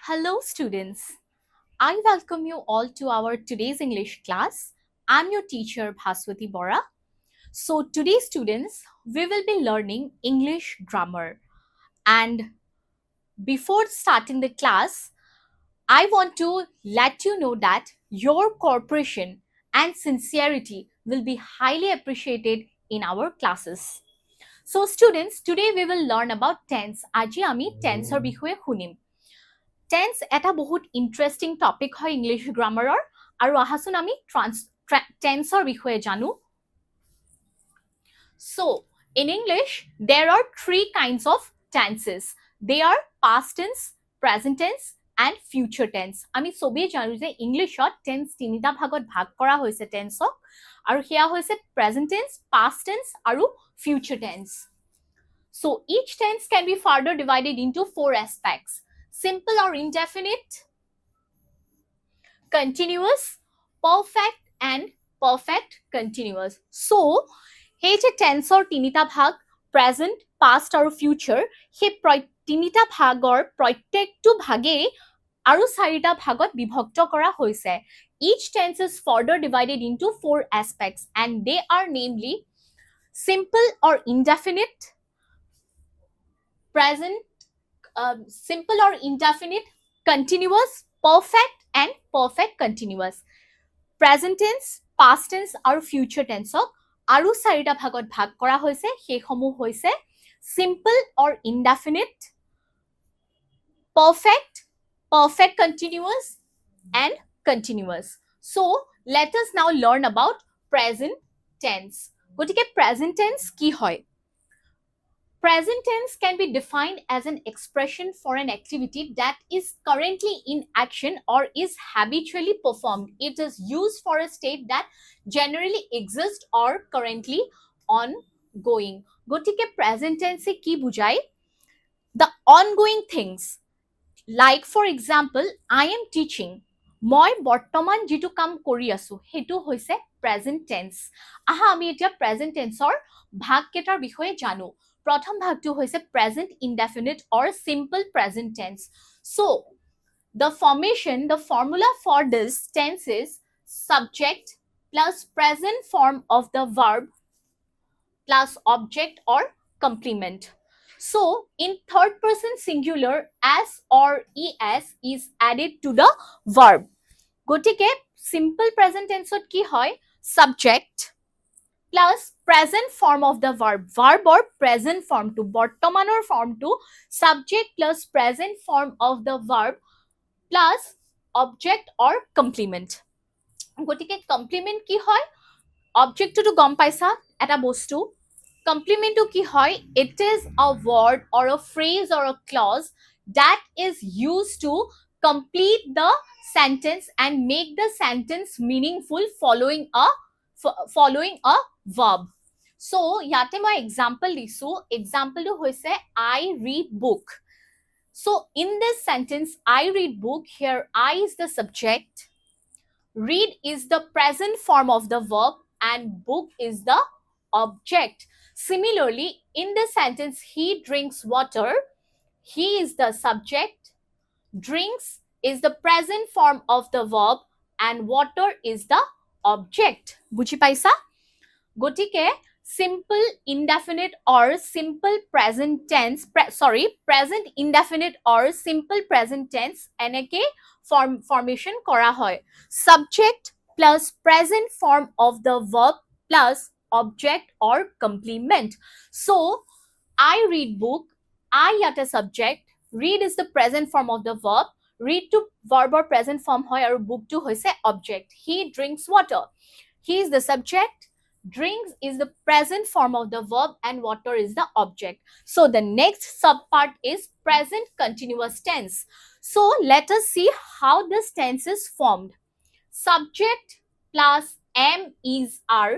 Hello students, I welcome you all to our today's English class. I'm your teacher Bhaswati Bora. So today students, we will be learning English grammar, and before starting the class, I want to let you know that your cooperation and sincerity will be highly appreciated in our classes. So students, today we will learn about tense. আজি আমি টেন্সৰ বিষয়ে শুনিম। Tense এটা বহুত interesting topic হয় English গ্ৰামাৰৰ, আৰু আহাচোন আমি টেন্সৰ বিষয়ে জানো। So, in English, there are three kinds of tenses. They are past tense, present tense, and future tense. আমি সবেই জানো যে ইংলিছত টেন্স তিনিটা ভাগত ভাগ কৰা হৈছে টেন্সক, আৰু সেয়া হৈছে present tense, past tense, আৰু future tense. So, each tense can be further divided into four aspects: simple or indefinite, continuous, perfect, and perfect continuous. So, hey je tensor tinita bhag, present, past, aru future, he tinita bhagor protektu bhage aru charita bhagot bibhakto kora hoise. Each tense is further divided into four aspects, and they are namely simple or indefinite, present, simple or indefinite, continuous, perfect, and perfect continuous. Present tense, past tense, আৰু future tense আৰু চাৰিটা ভাগত ভাগ কৰা হৈছে। সেইসমূহ হৈছে simple or indefinite, perfect, perfect continuous, and continuous. So, let us now learn about present tense. গতিকে present tense কি হয়? Present tense can be defined as an expression for an activity that is currently in action or is habitually performed. It is used for a state that generally exists or currently ongoing. Gotike present tense ki bujai? The ongoing things. Like for example, I am teaching. মই বৰ্তমান যিটো কাম কৰি আছো সেইটো হৈছে present tense. আহা আমি এতিয়া present tenseৰ ভাগ কেইটাৰ বিষয়ে জানো। প্ৰথম ভাগটো হৈছে present indefinite or simple present tense. So, the formula for this tense is subject plus present form of the verb plus object or complement. So, in third person singular, as or es is added to the verb. Gotike simple present tense ki hoy? Subject plus present form of the verb or present form to বৰ্তমানৰ form to subject plus present form of the verb plus object or complement. গতিকে complement কি হয়? Object to গম পাইছা এটা বস্তু। Complement to কি হয়? It is a word or a phrase or a clause that is used to complete the sentence and make the sentence meaningful following a verb. So, yate moi example disu. Example to hoise I read book. So, in this sentence, I read book, here I is the subject, read is the present form of the verb, and book is the object. Similarly, in this sentence, he drinks water, he is the subject, drinks is the present form of the verb, and water is the object. Buji paisa? Gotike simple indefinite or simple present tense, present indefinite or simple present tense eneke formation kora hoy. Subject plus present form of the verb plus object or complement. So, I read book, I yate subject, read is the present form of the verb, read to verb or present form hoy aru book to hoise object. He drinks water, he is the subject, drinks is the present form of the verb, and water is the object. So the next subpart is present continuous tense. So let us see how this tense is formed. Subject plus am is are,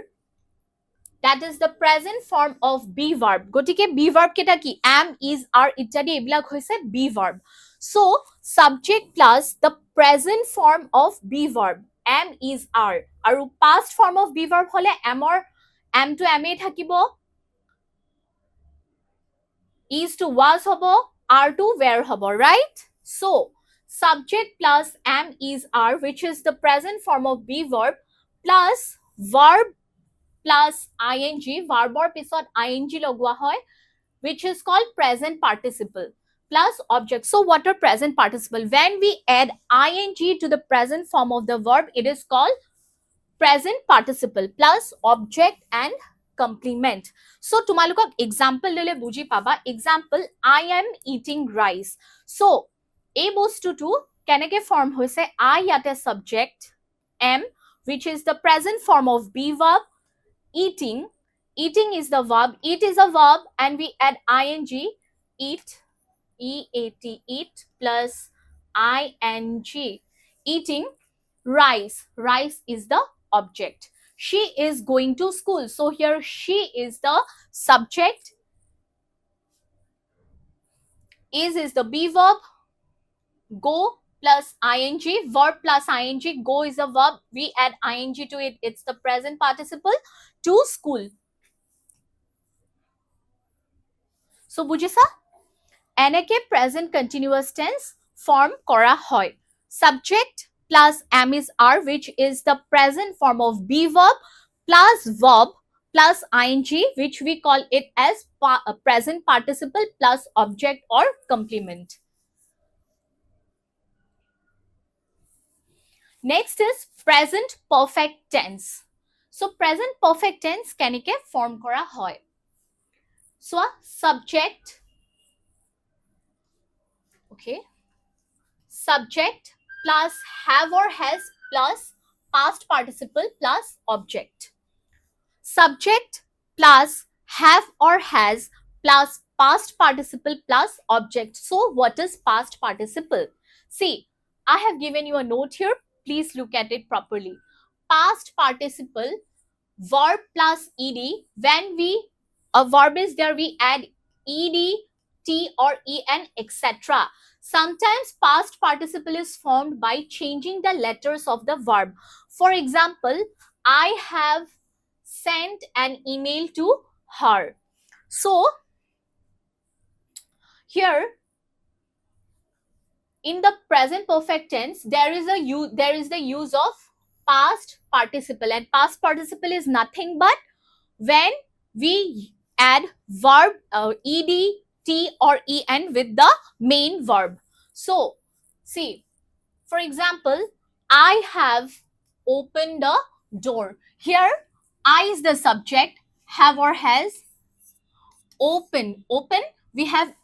that is the present form of be verb. Gotike be verb keta ki? Am, is, are ityadi ebilak hoise be verb. So subject plus the present form of be verb, am, is, are, aru past form of be verb hole am to am e thakibo, is to was hobo, are to were hobo, right? So subject plus am is are, which is the present form of be verb, plus verb plus ing, verbৰ পিছত ing লগোৱা হয়, which is called present participle, plus object. So what are present participle? When we add ing to the present form of the verb, it is called present participle plus object and complement. So tumalukok example lele buji paba. Example, I am eating rice. So a bostu to keneke form hoise, I yate subject, am, which is the present form of be verb, eating, eating is the verb, eat is a verb, and we add ing, eat, eat, eat plus ing, eating rice, rice is the object. She is going to school, so here she is the subject, is the be verb, go plus ing, verb plus ing, go is a verb, we add ing to it, it's the present participle, to school. So বুজিছা, এনেকে present continuous tense form কৰা হয়. Subject plus am is are, which is the present form of be verb plus verb plus ing, which we call it as present participle plus object or complement. Next is present perfect tense. So present perfect tense কেনেকে form কৰা হয়? So subject, okay, subject plus have or has plus past participle plus object. Subject plus have or has plus past participle plus object. So what is past participle? See, I have given you a note here. Please look at it properly. Past participle, verb plus ed. When a verb is there, we add ed, t or en, etc. Sometimes past participle is formed by changing the letters of the verb. For example, I have sent an email to her. So here in the present perfect tense, there is the use of past participle, and past participle is nothing but when we add verb ed, t or en with the main verb. So see, for example, I have opened the door. Here I is the subject, have or has, open, we have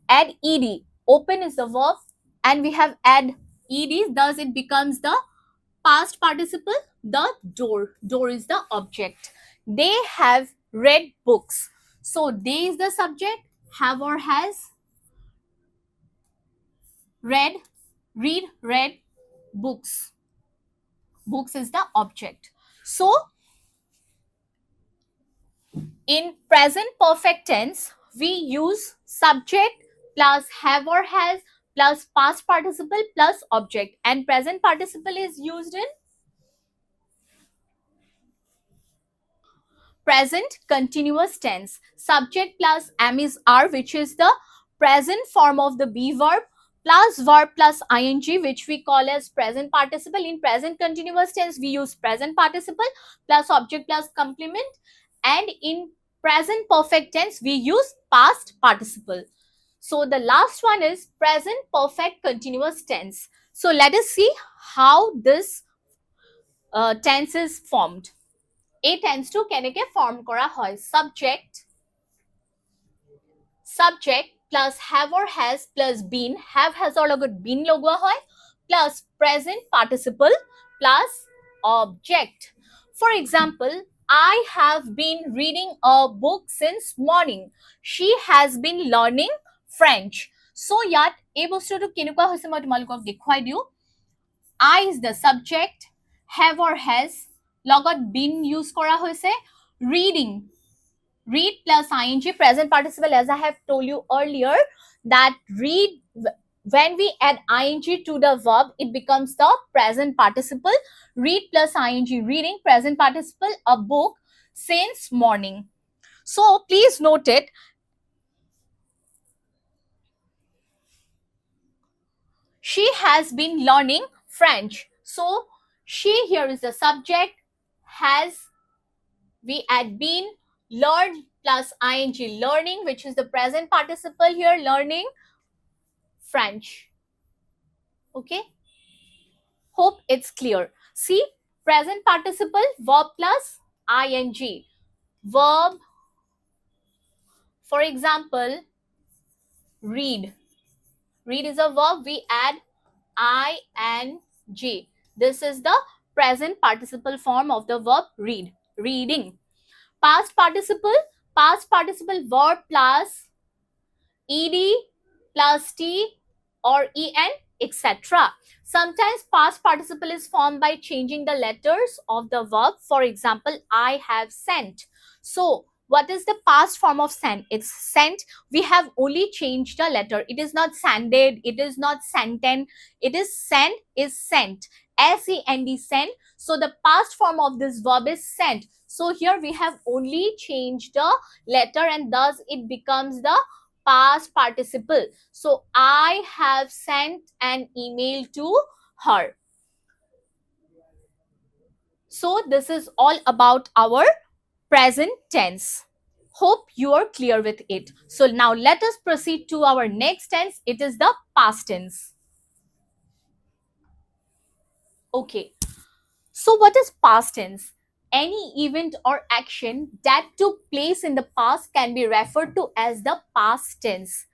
add ed, open is the verb, and we have add ed, thus it becomes the past participle, the door is the object. They have read books. So they is the subject, have or has, read books, books is the object. So in present perfect tense, we use subject plus have or has plus past participle plus object, and present participle is used in present continuous tense. Subject plus am is are, which is the present form of the be verb, plus verb plus ing, which we call as present participle. In present continuous tense, we use present participle plus object plus complement, and in present perfect tense, we use past participle. So the last one is present perfect continuous tense. So let us see how this tense is formed. A tends to কেনেকে form কৰা হয়? Subject plus have or has plus been, have has or লগত been লগোৱা হয়, plus present participle plus object. For example, I have been reading a book since morning. She has been learning French. So ইয়াত এই বস্তুটো কেনেকুৱা হৈছে মই তোমালোকক দেখুৱাই দিও. I is the subject, have or has লগত been use কৰা হৈছে, reading, read plus ing, present participle, as I have told you earlier that read, when we add ing to the verb, it becomes the present participle. Read plus ing, reading, present participle, a book since morning. So please note it. She has been learning French. So she here is the subject, has, we add been, learned plus ing, learning, which is the present participle here, learning French. Okay, hope it's clear. See, present participle, verb plus ing. Verb, for example, read. Read is a verb, we add ing. This is the present participle form of the verb read, reading. Past participle verb plus ed plus t or en, etc. Sometimes past participle is formed by changing the letters of the verb. For example, I have sent. So what is the past form of sent? It's sent. We have only changed a letter. It is not sended, it is not senten, it is sent, is sent, S-E-N-D, sent. So the past form of this verb is sent. So here we have only changed the letter and thus it becomes the past participle. So I have sent an email to her. So this is all about our present tense. Hope you are clear with it. So now let us proceed to our next tense. It is the past tense. Okay. So what is past tense? Any event or action that took place in the past can be referred to as the past tense.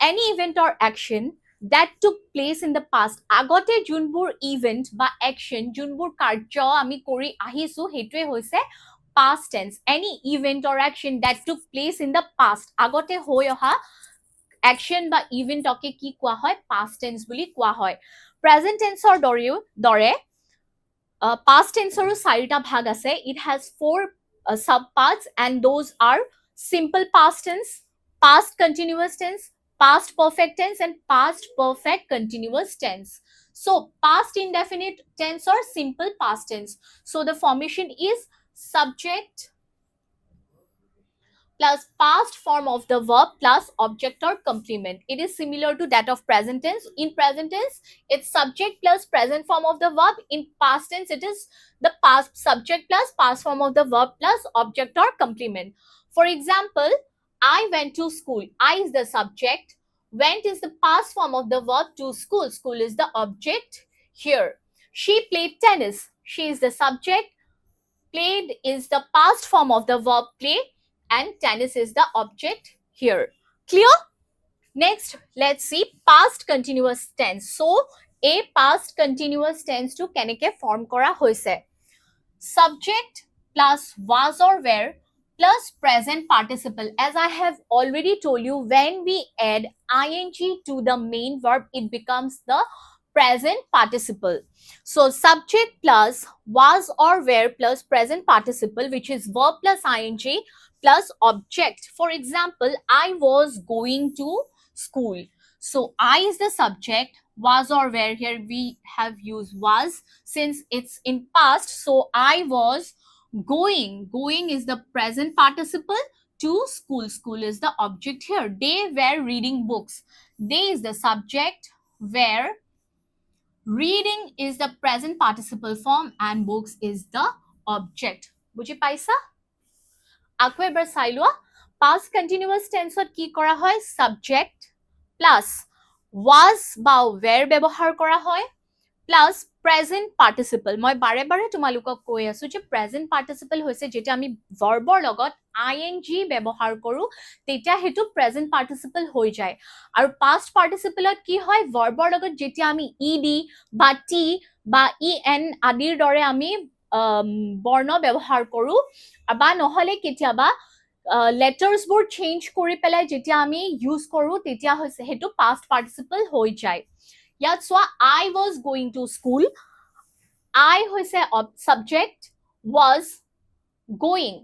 Any event or action that took place in the past, আগতে যোনবোৰ event বা action, যোনবোৰ কাৰ্য আমি কৰি আহিছো, হেতুৱে হৈছে past tense. Any event or action that took place in the past, আগতে হৈ অহা action বা ইভেন্টকে কি কোৱা হয়? Past tense বুলি কোৱা হয়। Present tenseৰ দৰে past tenseৰ চাৰিটা ভাগ আছে। It has 4 subparts and those are simple past tense, past continuous tense, past perfect tense and past perfect continuous tense. So past indefinite tense or simple past tense. So the formation is subject plus past form of the verb plus object or complement. It is similar to that of present tense. In present tense, it's subject plus present form of the verb. In past tense, it is the past subject plus past form of the verb plus object or complement. For example, I went to school. I is the subject. Went is the past form of the verb to school. School is the object here. She played tennis. She is the subject. Played is the past form of the verb play and tennis is the object here. Clear? Next, let's see past continuous tense. So, a past continuous tense to keneke form kora hoise. Subject plus was or were plus present participle. As I have already told you, when we add ing to the main verb, it becomes the present participle. So subject plus was or were plus present participle, which is verb plus ing plus object. For example, I was going to school. So I is the subject, was or were, here we have used was since it's in past. So I was going. Going is the present participle to school. School is the object here. They were reading books. They is the subject, were, reading is the present participle form and books is the object. বুজি পাইছা? আকৌ এবাৰ চাই লোৱা। Past continuous tenseত কি কৰা হয়? Subject plus was বা were ব্যৱহাৰ কৰা হয় plus present participle. মই বাৰে বাৰে তোমালোকক কৈ আছো যে present participle হৈছে যেতিয়া আমি verbৰ লগত ing ব্যৱহাৰ কৰো তেতিয়া হেতু present participle হৈ যায়। আৰু past participle কি হয়? verbৰ লগত যেতিয়া আমি ed বা t বা en আদিৰ দৰে আমি বৰ্ণ ব্যৱহাৰ কৰো বা নহলে কেতিয়াবা letters বোৰ change কৰি পেলাই যেতিয়া আমি use কৰো তেতিয়া হৈছে হেতু past participle হৈ যায়। ইয়াত চোৱা, I was going to school. I হৈছে subject, was going.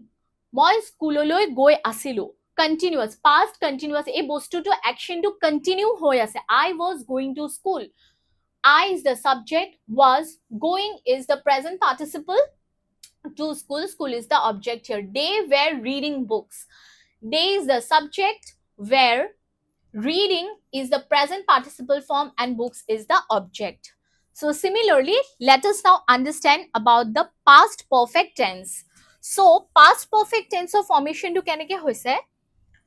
মই স্কুললৈ গৈ আছিলো। Continuous, past continuous, এই বস্তুটো actionটো continue হৈ আছে। I was going to school. I is the subject, was, going is the present participle to school. School is the object here. They were reading books. They is the subject, were, Reading is the present participle form and books is the object. So similarly, let us now understand about the past perfect tense. So past perfect tense of formation to keneke hoise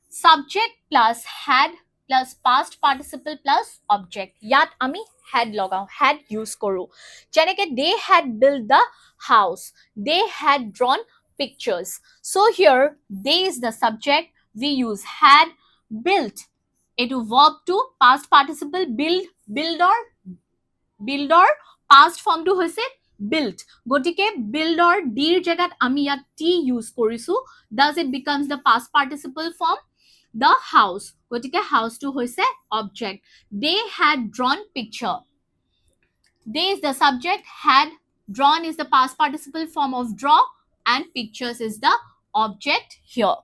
subject plus had plus past participle plus object. Yat ami had logao, had use koru. Jeneke they had built the house, they had drawn pictures. So here they is the subject, we use had, built এইটো verb to past participle build or past form to হৈছে built গটিকে build or dir জায়গাত আমি ইয়াত t use কৰিছো, thus it becomes the past participle form the house গটিকে house to হৈছে object. They had drawn picture, they is the subject, had drawn is the past participle form of draw and pictures is the object here.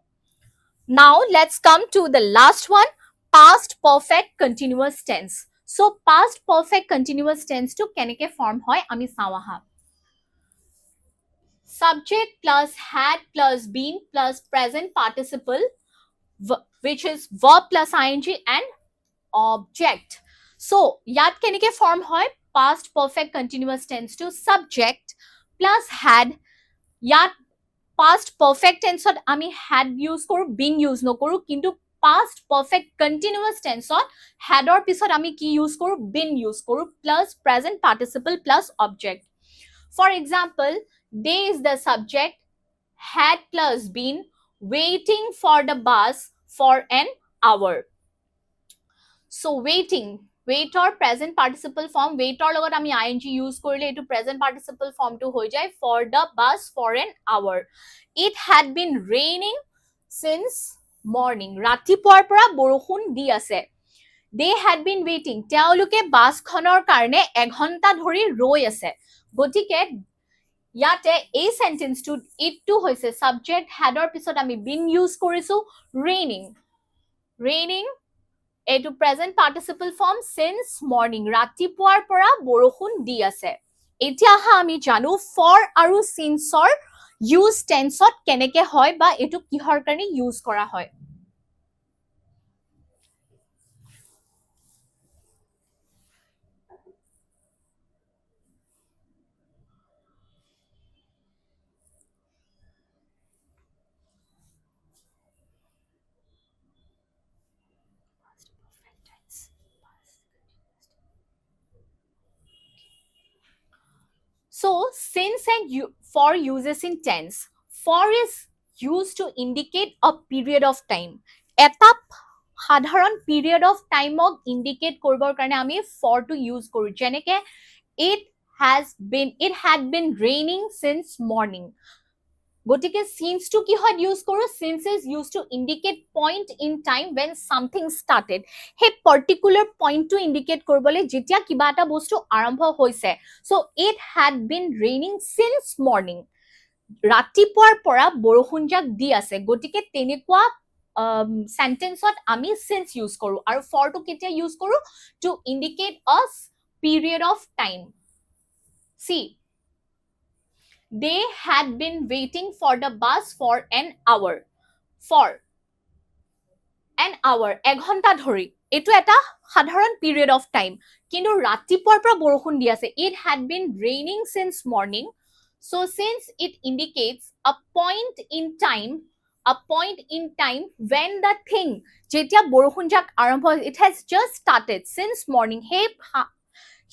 Now let's come to the last one, past perfect continuous tense. So past perfect continuous tense to keneke form hoy ami sawaha. Subject plus had plus been plus present participle which is verb plus ing and object. So yat keneke form hoy past perfect continuous tense to subject plus had. Yat past perfect tense আমি had use কৰো, been use নকৰো, কিন্তু past perfect continuous tense had or পিছত আমি কি use কৰো, been use কৰো plus present participle plus object. For example, they is the subject, had plus been waiting for the bus for an hour. So waiting, wait or present participle form, wait or লগত আমি ing use কৰিলে এটো present participle form to হৈ যায় for the bus for an hour. It had been raining since morning. ৰাতিপুৱাৰ পৰা বৰষুণ দি আছে. They had been waiting, তেওঁলোকে বাছখনৰ কাৰণে 1 ঘণ্টা ধৰি ৰৈ আছে. গতিকে ইয়াতে এই সেন্টেন্সটো ইটটো হৈছে subject, had or পিছত আমি been use কৰিছো, raining, raining এইটো present participle form since morning, ৰাতিপুৱাৰ পৰা বৰষুণ দি আছে. এতিয়া আমি জানো for আৰু since or use tense ত কেনেকে হয় বা এটো কিহৰ কাৰণে use কৰা হয়. So since and for uses in tense. For is used to indicate a period of time. এটা সাধাৰণ period of time ক indicate কৰিবৰ কাৰণে আমি for to use কৰো. যেনেকে it had been raining since morning. গটিকে since to কি হয় use কৰো, since is used to indicate point in time when something started. Hey particular point to indicate কৰিবলে যেতিয়া কিবা এটা বস্তু আৰম্ভ হৈছে. So it had been raining since morning. ৰাতিপুৱাৰ পৰা বৰষুণ জাক দি আছে. গটিকে তেনেকুৱা সেন্টেন্সত আমি since use কৰো আৰু for to কেতিয়া use কৰো, to indicate a period of time. See, they had been waiting for the bus for an hour. For an hour, 1 ঘণ্টা ধৰি, এটো এটা সাধাৰণ period of time. কিন্তু ৰাতিপুৱাৰ পৰা বৰষুণ দি আছে. It had been raining since morning. So since it indicates a point in time when the thing, যেতিয়া বৰষুণ জাক আৰম্ভ, it has just started since morning.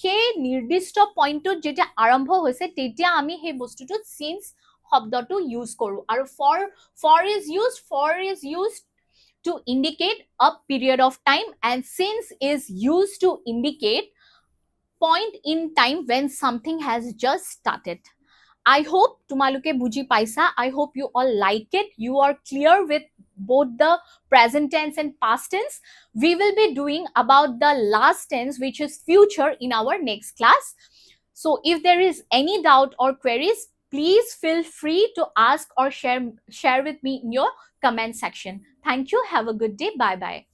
সেই নিৰ্দিষ্ট পইণ্টত যেতিয়া আৰম্ভ হৈছে তেতিয়া আমি সেই বস্তুটো since শব্দটো ইউজ কৰো আৰু for is used to indicate a period of time and since is used to indicate point in time when something has just started. I hope tumaluke buji paisa. I hope you all like it. You are clear with both the present tense and past tense. We will be doing about the last tense, which is future, in our next class. So if there is any doubt or queries, please feel free to ask or share with me in your comment section. Thank you. Have a good day. Bye bye.